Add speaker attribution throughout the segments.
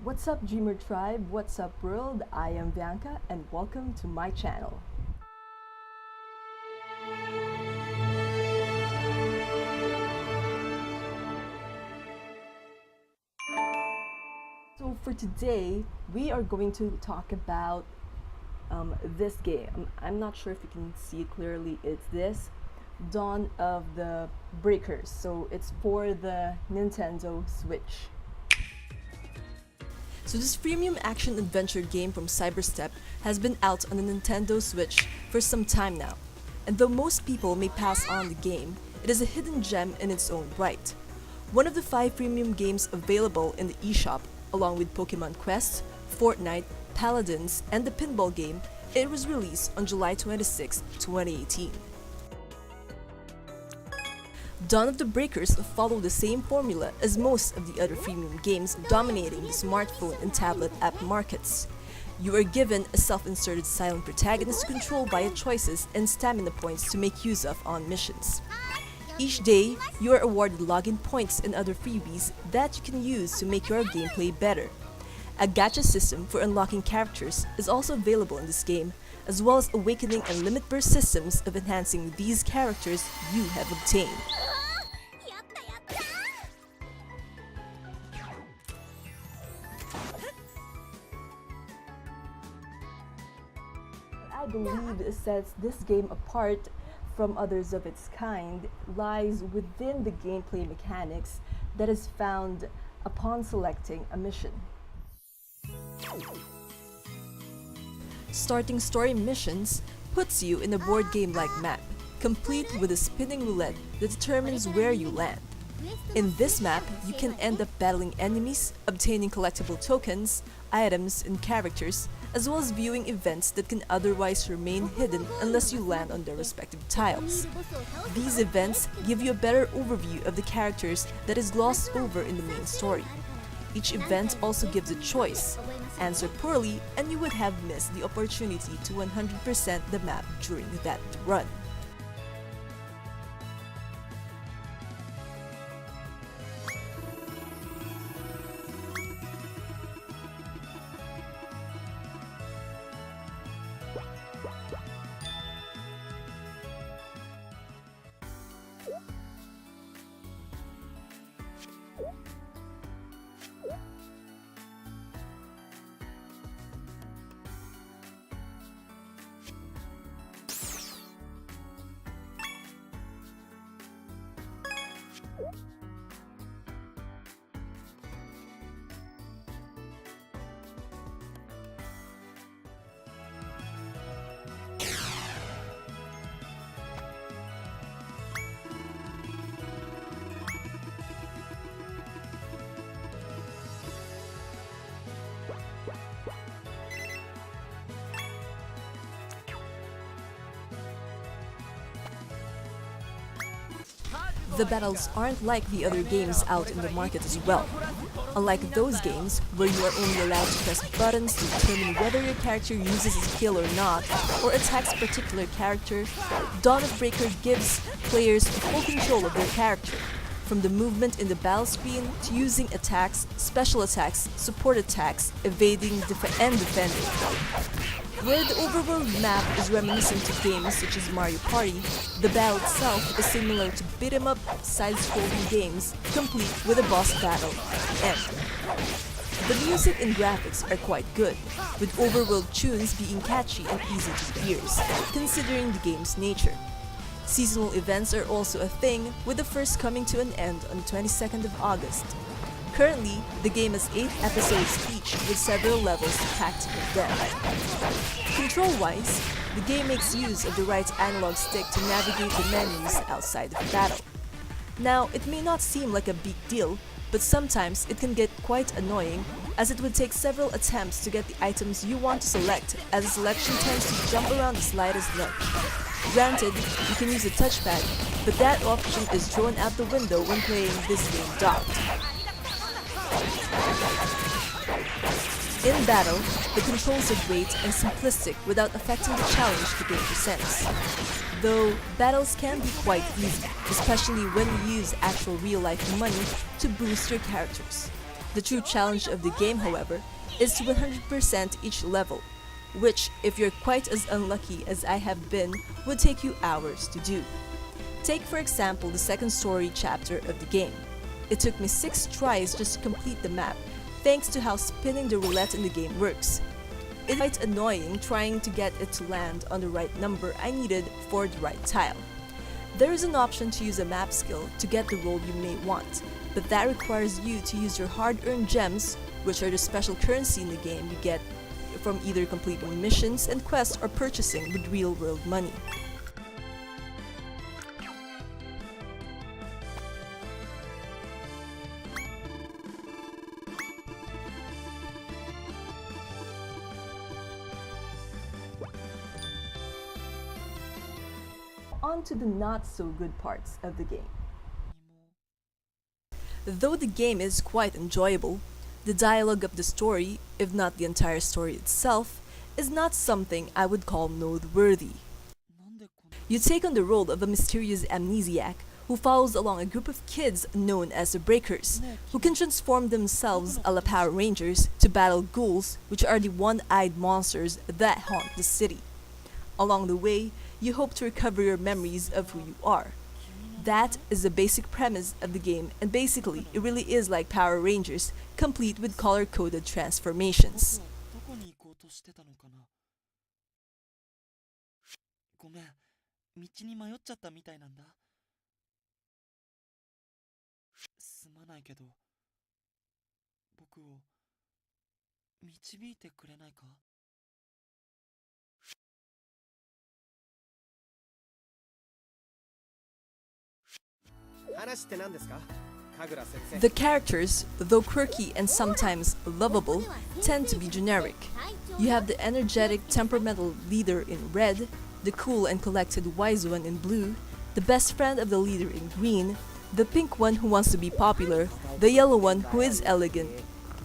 Speaker 1: What's up, Dreamer Tribe? What's up, world? I am Bianca, and welcome to my channel. So for today, we are going to talk about this game. I'm not sure if you can see it clearly. It's this Dawn of the Breakers. So it's for the Nintendo Switch. So this freemium action-adventure game from Cyberstep has been out on the Nintendo Switch for some time now. And though most people may pass on the game, it is a hidden gem in its own right. One of the 5 freemium games available in the eShop, along with Pokemon Quest, Fortnite, Paladins, and the pinball game, it was released on July 26, 2018. Dawn of the Breakers follow the same formula as most of the other freemium games dominating the smartphone and tablet app markets. You are given a self-inserted silent protagonist to control via choices and stamina points to make use of on missions. Each day, you are awarded login points and other freebies that you can use to make your gameplay better. A gacha system for unlocking characters is also available in this game, as well as awakening and limit burst systems of enhancing these characters you have obtained. I believe sets this game apart from others of its kind lies within the gameplay mechanics that is found upon selecting a mission. Starting story missions puts you in a board game-like map, complete with a spinning roulette that determines where you land. In this map, you can end up battling enemies, obtaining collectible tokens, items, and characters, as well as viewing events that can otherwise remain hidden unless you land on their respective tiles. These events give you a better overview of the characters that is glossed over in the main story. Each event also gives a choice. Answer poorly and you would have missed the opportunity to 100% the map during that run. The battles aren't like the other games out in the market as well. Unlike those games, where you are only allowed to press buttons to determine whether your character uses a skill or not, or attacks a particular character, Dawn of Breaker gives players full control of their character, from the movement in the battle screen to using attacks, special attacks, support attacks, evading, and defending. Where the overworld map is reminiscent to games such as Mario Party, the battle itself is similar to beat-em-up, side-scrolling games, complete with a boss battle at the end. The music and graphics are quite good, with overworld tunes being catchy and easy to the ears, considering the game's nature. Seasonal events are also a thing, with the first coming to an end on the 22nd of August. Currently, the game has 8 episodes each with several levels packed with them. Control-wise, the game makes use of the right analog stick to navigate the menus outside of battle. Now, it may not seem like a big deal, but sometimes it can get quite annoying, as it would take several attempts to get the items you want to select, as the selection tends to jump around the slightest nudge. Granted, you can use a touchpad, but that option is thrown out the window when playing this game docked. In battle, the controls are great and simplistic without affecting the challenge the game presents. Though, battles can be quite easy, especially when you use actual real-life money to boost your characters. The true challenge of the game, however, is to 100% each level, which, if you're quite as unlucky as I have been, would take you hours to do. Take for example the second story chapter of the game. It took me 6 tries just to complete the map, thanks to how spinning the roulette in the game works. It's quite annoying trying to get it to land on the right number I needed for the right tile. There is an option to use a map skill to get the roll you may want, but that requires you to use your hard-earned gems, which are the special currency in the game you get from either completing missions and quests or purchasing with real-world money. On to the not-so-good parts of the game. Though the game is quite enjoyable, the dialogue of the story, if not the entire story itself, is not something I would call noteworthy. You take on the role of a mysterious amnesiac who follows along a group of kids known as the Breakers, who can transform themselves a la Power Rangers to battle ghouls, which are the one-eyed monsters that haunt the city. Along the way, you hope to recover your memories of who you are. That is the basic premise of the game, and basically, it really is like Power Rangers, complete with color-coded transformations.
Speaker 2: ごめん、道に迷っちゃったみたいなんだ。すまないけど、僕を導いてくれないか?
Speaker 1: The characters, though quirky and sometimes lovable, tend to be generic. You have the energetic, temperamental leader in red, the cool and collected wise one in blue, the best friend of the leader in green, the pink one who wants to be popular, the yellow one who is elegant.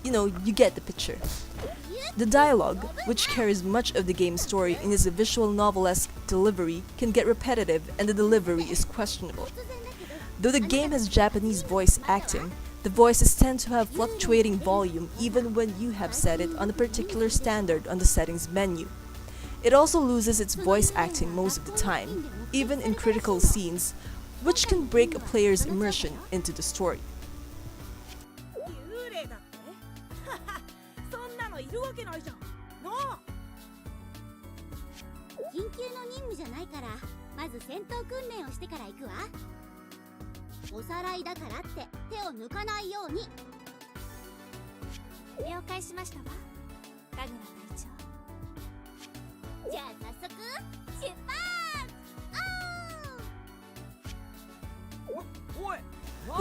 Speaker 1: You know, you get the picture. The dialogue, which carries much of the game's story in its visual novelesque delivery, can get repetitive and the delivery is questionable. Though the game has Japanese voice acting, the voices tend to have fluctuating volume even when you have set it on a particular standard on the settings menu. It also loses its voice acting most of the time, even in critical scenes, which can break a player's immersion into the story.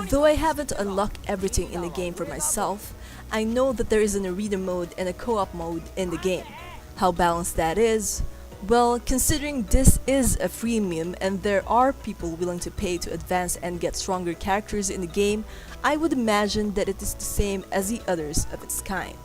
Speaker 1: Though I haven't unlocked everything in the game for myself, I know that there is an arena mode and a co-op mode in the game. How balanced that is? Well, considering this is a freemium and there are people willing to pay to advance and get stronger characters in the game, I would imagine that it is the same as the others of its kind.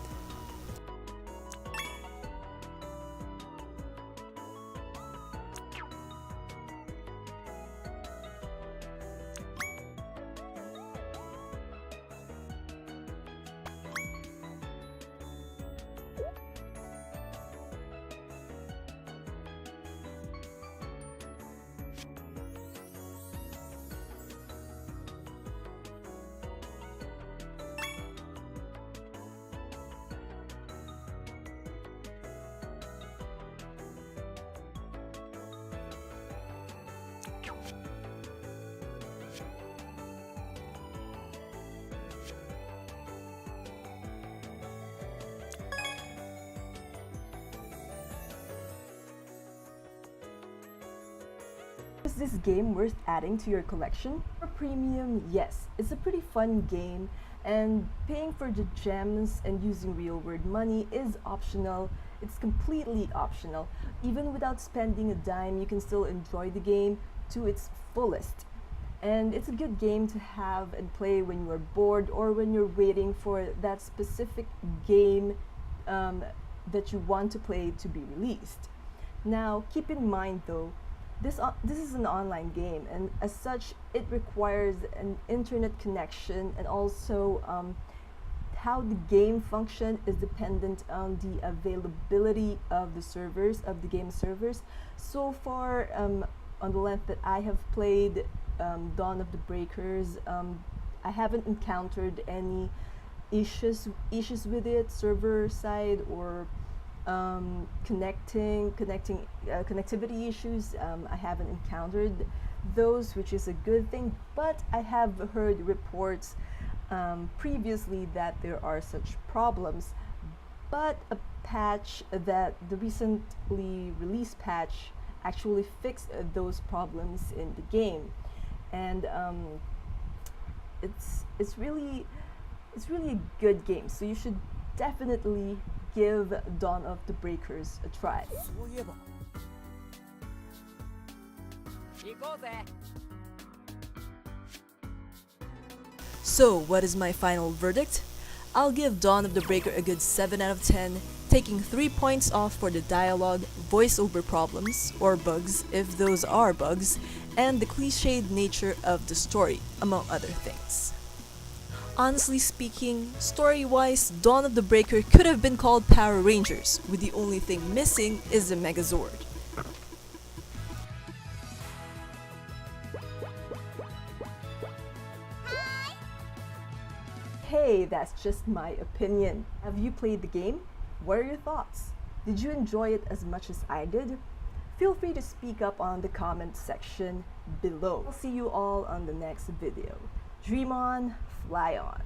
Speaker 1: Is this game worth adding to your collection? For premium, yes, it's a pretty fun game, and paying for the gems and using real-world money is optional. It's completely optional. Even without spending a dime, you can still enjoy the game to its fullest. And it's a good game to have and play when you are bored or when you're waiting for that specific game that you want to play to be released. Now, keep in mind though, this is an online game, and as such, it requires an internet connection and also how the game function is dependent on the availability of the servers, of the game servers. So far, on the length that I have played Dawn of the Breakers, I haven't encountered any issues with it, server side or connectivity issues. I haven't encountered those, which is a good thing, but I have heard reports previously that there are such problems, but a patch, that the recently released patch, actually fixed those problems in the game. And it's really a good game, so you should definitely give Dawn of the Breakers a try. So, what is my final verdict? I'll give Dawn of the Breaker a good 7 out of 10, taking 3 points off for the dialogue, voiceover problems, or bugs, if those are bugs, and the cliched nature of the story, among other things. Honestly speaking, story-wise, Dawn of the Breaker could have been called Power Rangers, with the only thing missing is the Megazord. Hey, that's just my opinion. Have you played the game? What are your thoughts? Did you enjoy it as much as I did? Feel free to speak up on the comment section below. I'll see you all on the next video. Dream on, fly on.